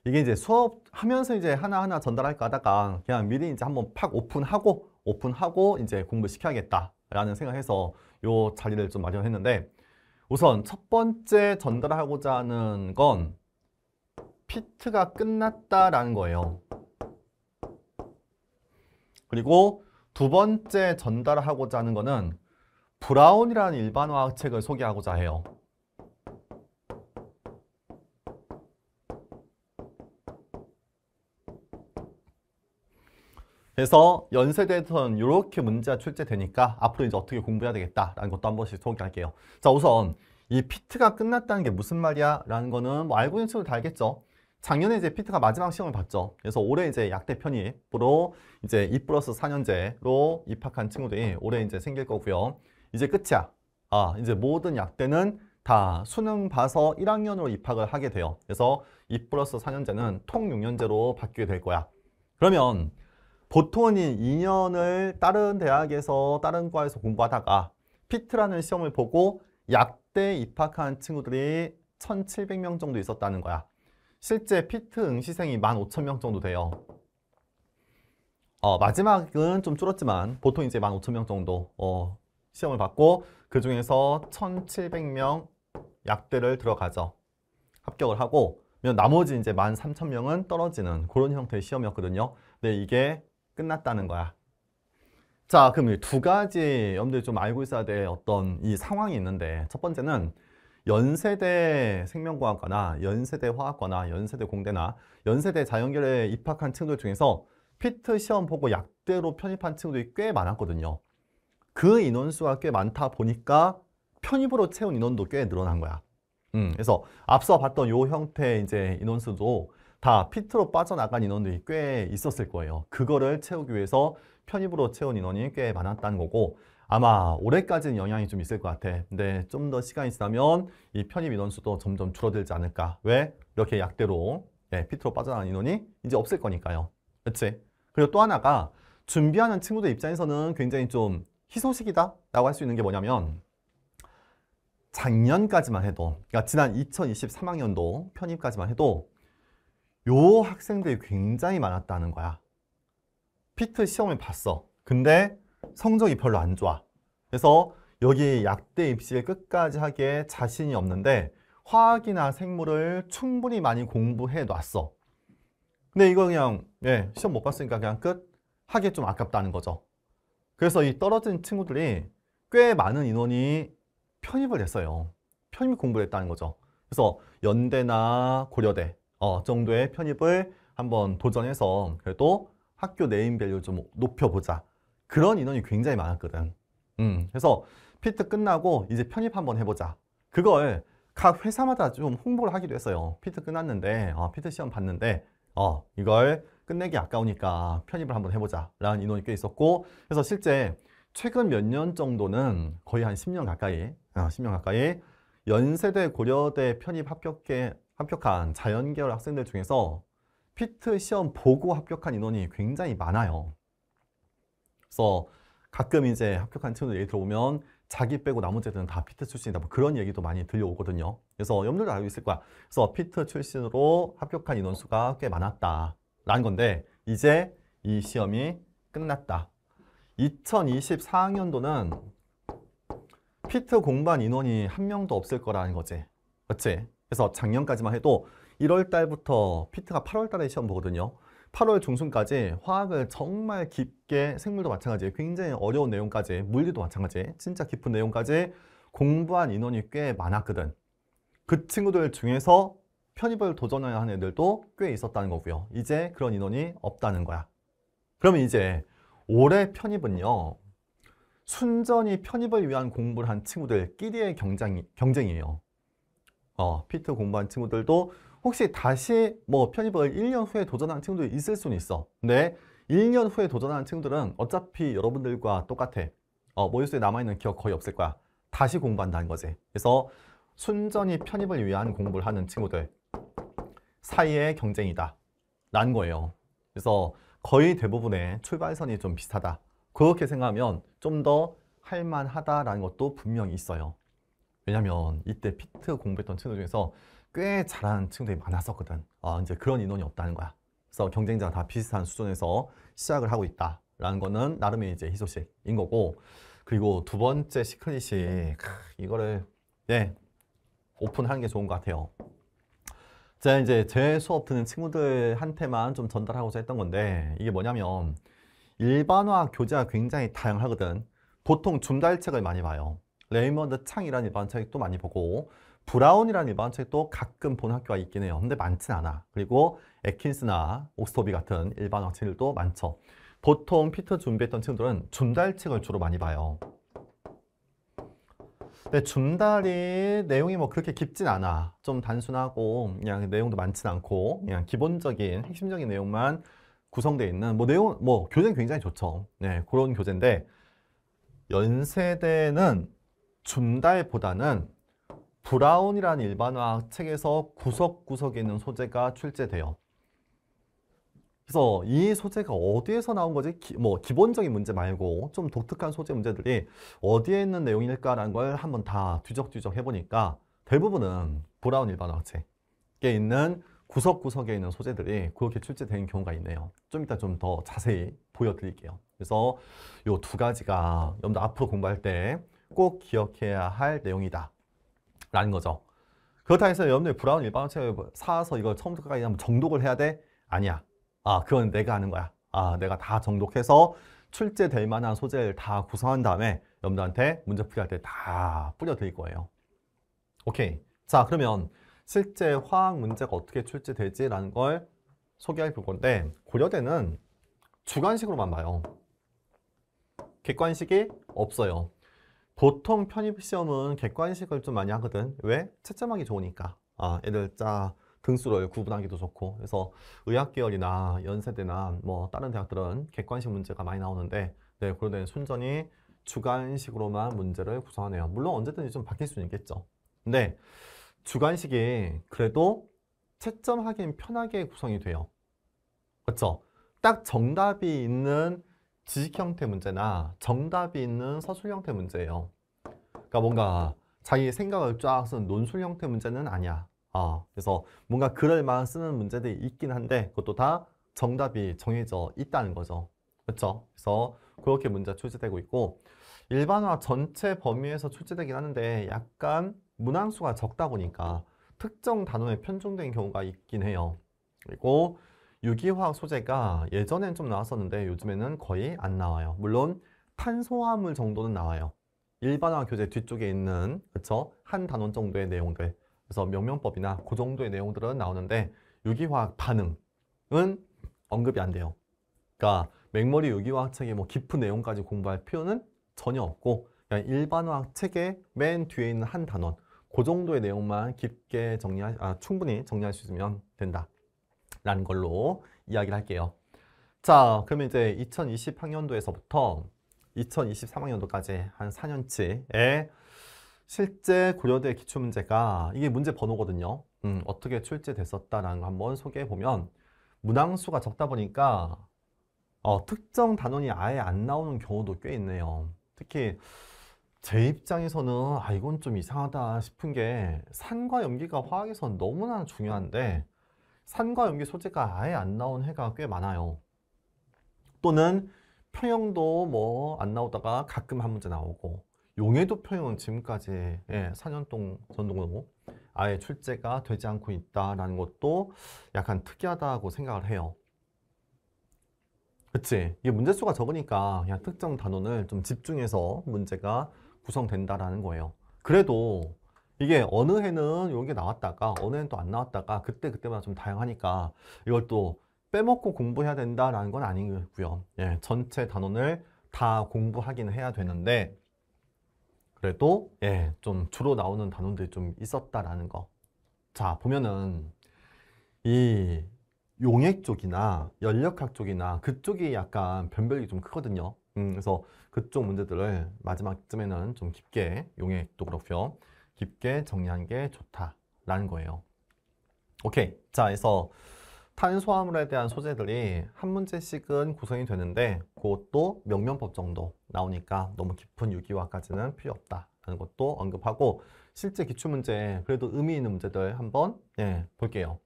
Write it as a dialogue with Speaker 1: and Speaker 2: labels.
Speaker 1: 이게 이제 수업하면서 이제 하나하나 전달할까 하다가 그냥 미리 이제 한번 팍 오픈하고 이제 공부시켜야겠다라는 생각해서 요 자리를 좀 마련했는데, 우선 첫 번째 전달하고자 하는 건 피트가 끝났다라는 거예요. 그리고 두 번째 전달하고자 하는 거는 브라운이라는 일반화학 책을 소개하고자 해요. 그래서 연세대에서는 이렇게 문제가 출제되니까 앞으로 이제 어떻게 공부해야 되겠다라는 것도 한 번씩 소개할게요. 자, 우선 이 피트가 끝났다는 게 무슨 말이야? 라는 거는 뭐 알고 있는 친구들 다 알겠죠. 작년에 이제 피트가 마지막 시험을 봤죠. 그래서 올해 이제 약대 편입으로 이제 2+4년제로 입학한 친구들이 올해 이제 생길 거고요. 이제 끝이야. 이제 모든 약대는 다 수능 봐서 1학년으로 입학을 하게 돼요. 그래서 2+4년제는 통 6년제로 바뀌게 될 거야. 그러면 보통은 2년을 다른 대학에서 다른 과에서 공부하다가 피트라는 시험을 보고 약대 입학한 친구들이 1,700명 정도 있었다는 거야. 실제 피트 응시생이 15,000명 정도 돼요. 마지막은 좀 줄었지만 보통 이제 15,000명 정도 시험을 받고 그 중에서 1,700명 약대를 들어가죠. 합격을 하고 나머지 이제 13,000명은 떨어지는 그런 형태의 시험이었거든요. 근데 이게 끝났다는 거야. 자, 그럼 이 두 가지 여러분들이 좀 알고 있어야 될 어떤 이 상황이 있는데, 첫 번째는 연세대 생명과학과나 연세대 화학과나 연세대 공대나 연세대 자연계열에 입학한 친구들 중에서 피트 시험 보고 약대로 편입한 친구들이 꽤 많았거든요. 그 인원수가 꽤 많다 보니까 편입으로 채운 인원도 꽤 늘어난 거야. 그래서 앞서 봤던 요 형태의 이제 인원수도 다 피트로 빠져나간 인원들이 꽤 있었을 거예요. 그거를 채우기 위해서 편입으로 채운 인원이 꽤 많았다는 거고, 아마 올해까지는 영향이 좀 있을 것 같아. 근데 좀 더 시간이 지나면 이 편입 인원수도 점점 줄어들지 않을까. 왜? 이렇게 약대로 피트로 빠져나간 인원이 이제 없을 거니까요. 그렇지? 그리고 또 하나가 준비하는 친구들 입장에서는 굉장히 좀 희소식이다 라고 할 수 있는 게 뭐냐면, 작년까지만 해도, 그러니까 지난 2023학년도 편입까지만 해도 요 학생들이 굉장히 많았다는 거야. 피트 시험을 봤어. 근데 성적이 별로 안 좋아. 그래서 여기 약대 입시를 끝까지 하기에 자신이 없는데 화학이나 생물을 충분히 많이 공부해 놨어. 근데 이거 그냥 시험 못 봤으니까 그냥 끝? 하기 좀 아깝다는 거죠. 그래서 이 떨어진 친구들이 꽤 많은 인원이 편입을 했어요. 편입 공부를 했다는 거죠. 그래서 연대나 고려대 정도의 편입을 한번 도전해서 그래도 학교 네임밸류 좀 높여보자. 그런 인원이 굉장히 많았거든. 그래서 피트 끝나고 이제 편입 한번 해보자. 그걸 각 회사마다 좀 홍보를 하기도 했어요. 피트 끝났는데, 피트 시험 봤는데, 이걸 끝내기 아까우니까 편입을 한번 해보자. 라는 인원이 꽤 있었고, 그래서 실제 최근 몇 년 정도는 거의 한 10년 가까이, 10년 가까이 연세대, 고려대 편입 합격한 자연계열 학생들 중에서 피트 시험 보고 합격한 인원이 굉장히 많아요. 그래서 가끔 이제 합격한 친구들 얘기 들어보면 자기 빼고 나머지 애들은 다 피트 출신이다. 뭐 그런 얘기도 많이 들려오거든요. 그래서 여러분들도 알고 있을 거야. 그래서 피트 출신으로 합격한 인원수가 꽤 많았다라는 건데, 이제 이 시험이 끝났다. 2024학년도는 피트 공부한 인원이 한 명도 없을 거라는 거지. 그렇지? 그래서 작년까지만 해도 1월 달부터 피트가 8월 달에 시험 보거든요. 8월 중순까지 화학을 정말 깊게, 생물도 마찬가지, 굉장히 어려운 내용까지, 물리도 마찬가지, 진짜 깊은 내용까지 공부한 인원이 꽤 많았거든. 그 친구들 중에서 편입을 도전해야 하는 애들도 꽤 있었다는 거고요. 이제 그런 인원이 없다는 거야. 그러면 이제 올해 편입은요, 순전히 편입을 위한 공부를 한 친구들끼리의 경쟁이에요. 피트 공부한 친구들도 혹시 다시 뭐 편입을 1년 후에 도전하는 친구들이 있을 수는 있어. 근데 1년 후에 도전하는 친구들은 어차피 여러분들과 똑같아. 머릿속에 남아있는 기억 거의 없을 거야. 다시 공부한다는 거지. 그래서 순전히 편입을 위한 공부를 하는 친구들 사이의 경쟁이다 라는 거예요. 그래서 거의 대부분의 출발선이 좀 비슷하다. 그렇게 생각하면 좀 더 할만하다라는 것도 분명히 있어요. 왜냐면 이때 피트 공부했던 친구들 중에서 꽤 잘하는 친구들이 많았었거든. 이제 그런 인원이 없다는 거야. 그래서 경쟁자가 다 비슷한 수준에서 시작을 하고 있다라는 거는 나름의 이제 희소식인 거고, 그리고 두 번째 시크릿이 이거를 오픈하는 게 좋은 것 같아요. 제가 이제 제 수업 듣는 친구들한테만 좀 전달하고자 했던 건데, 이게 뭐냐면 일반화 교재가 굉장히 다양하거든. 보통 줌달책을 많이 봐요. 레이먼드 창이라는 일반책도 많이 보고, 브라운이라는 일반책도 가끔 본 학교가 있긴 해요. 근데 많진 않아. 그리고 애킨스나 옥스터비 같은 일반화 책들도 많죠. 보통 피트 준비했던 친구들은 줌달책을 주로 많이 봐요. 근데 줌달이 내용이 뭐 그렇게 깊진 않아. 좀 단순하고 그냥 내용도 많진 않고 그냥 기본적인 핵심적인 내용만 구성되어 있는 교재는 굉장히 좋죠. 네, 그런 교재인데 연세대는 줌달보다는 브라운이라는 일반화 책에서 구석구석에 있는 소재가 출제돼요. 그래서 이 소재가 어디에서 나온 거지? 기본적인 문제 말고 좀 독특한 소재 문제들이 어디에 있는 내용일까라는 걸 한번 다 뒤적뒤적 해보니까 대부분은 브라운 일반화 책에 있는 구석구석에 있는 소재들이 그렇게 출제되는 경우가 있네요. 좀 이따 좀 더 자세히 보여드릴게요. 그래서 이 두 가지가 여러분들 앞으로 공부할 때 꼭 기억해야 할 내용이다 라는 거죠. 그렇다 해서 여러분들 브라운 일반화 책을 사서 이걸 처음부터 끝까지 한번 정독을 해야 돼? 아니야. 그건 내가 하는 거야. 내가 다 정독해서 출제될 만한 소재를 다 구성한 다음에 여러분들한테 문제풀이 할 때 다 뿌려드릴 거예요. 오케이. 자, 그러면 실제 화학 문제가 어떻게 출제될지라는 걸 소개해 볼 건데, 고려대는 주관식으로만 봐요. 객관식이 없어요. 보통 편입시험은 객관식을 좀 많이 하거든. 왜? 채점하기 좋으니까. 애들 등수를 구분하기도 좋고. 그래서 의학계열이나 연세대나 뭐 다른 대학들은 객관식 문제가 많이 나오는데, 고려대는 순전히 주관식으로만 문제를 구성하네요. 물론 언제든지 좀 바뀔 수는 있겠죠. 근데 주관식이 그래도 채점하기엔 편하게 구성이 돼요. 그렇죠? 딱 정답이 있는 지식 형태 문제나 정답이 있는 서술 형태 문제예요. 그러니까 뭔가 자기 생각을 쫙 쓴 논술 형태 문제는 아니야. 그래서 뭔가 글을 막 쓰는 문제들이 있긴 한데 그것도 다 정답이 정해져 있다는 거죠. 그렇죠? 그래서 그렇게 문제가 출제되고 있고, 일반화 전체 범위에서 출제되긴 하는데 약간 문항수가 적다 보니까 특정 단원에 편중된 경우가 있긴 해요. 그리고 유기화학 소재가 예전엔 좀 나왔었는데 요즘에는 거의 안 나와요. 물론 탄소화물 정도는 나와요. 일반화 교재 뒤쪽에 있는 한 단원 정도의 내용들, 그래서 명명법이나 그 정도의 내용들은 나오는데 유기화학 반응은 언급이 안 돼요. 그러니까 맹머리 유기화학 책의 깊은 내용까지 공부할 필요는 전혀 없고, 그냥 일반화학 책의 맨 뒤에 있는 한 단원, 그 정도의 내용만 깊게 충분히 정리할 수 있으면 된다 라는 걸로 이야기를 할게요. 자, 그러면 이제 2020학년도에서부터 2023학년도까지 한 4년치의 실제 고려대 기출문제가 이게 문제 번호거든요. 어떻게 출제됐었다라는 거 한번 소개해 보면, 문항수가 적다 보니까 특정 단원이 아예 안 나오는 경우도 꽤 있네요. 특히 제 입장에서는 이건 좀 이상하다 싶은 게, 산과 염기가 화학에서는 너무나 중요한데 산과 염기 소재가 아예 안 나온 해가 꽤 많아요. 또는 평형도 안 나오다가 가끔 한 문제 나오고, 용해도 평형은 지금까지 4년 전동으로 아예 출제가 되지 않고 있다라는 것도 약간 특이하다고 생각을 해요. 그치? 이게 문제수가 적으니까 그냥 특정 단원을 좀 집중해서 문제가 구성된다라는 거예요. 그래도 이게 어느 해는 이런 게 나왔다가 어느 해는 또 안 나왔다가 그때마다 좀 다양하니까 이걸 또 빼먹고 공부해야 된다라는 건 아니고요. 전체 단원을 다 공부하긴 해야 되는데 그래도 좀 주로 나오는 단원들이 좀 있었다라는 거. 자, 보면은 이 용액 쪽이나 연력학 쪽이나 그쪽이 약간 변별이 좀 크거든요. 그래서 그쪽 문제들을 마지막쯤에는 좀 깊게, 용액도 그렇고요, 깊게 정리하는 게 좋다라는 거예요. 오케이. 자, 그래서 탄소화물에 대한 소재들이 한 문제씩은 구성이 되는데 그것도 명명법 정도 나오니까 너무 깊은 유기화까지는 필요 없다 것도 언급하고 실제 기출문제 그래도 의미 있는 문제들 한번 볼게요.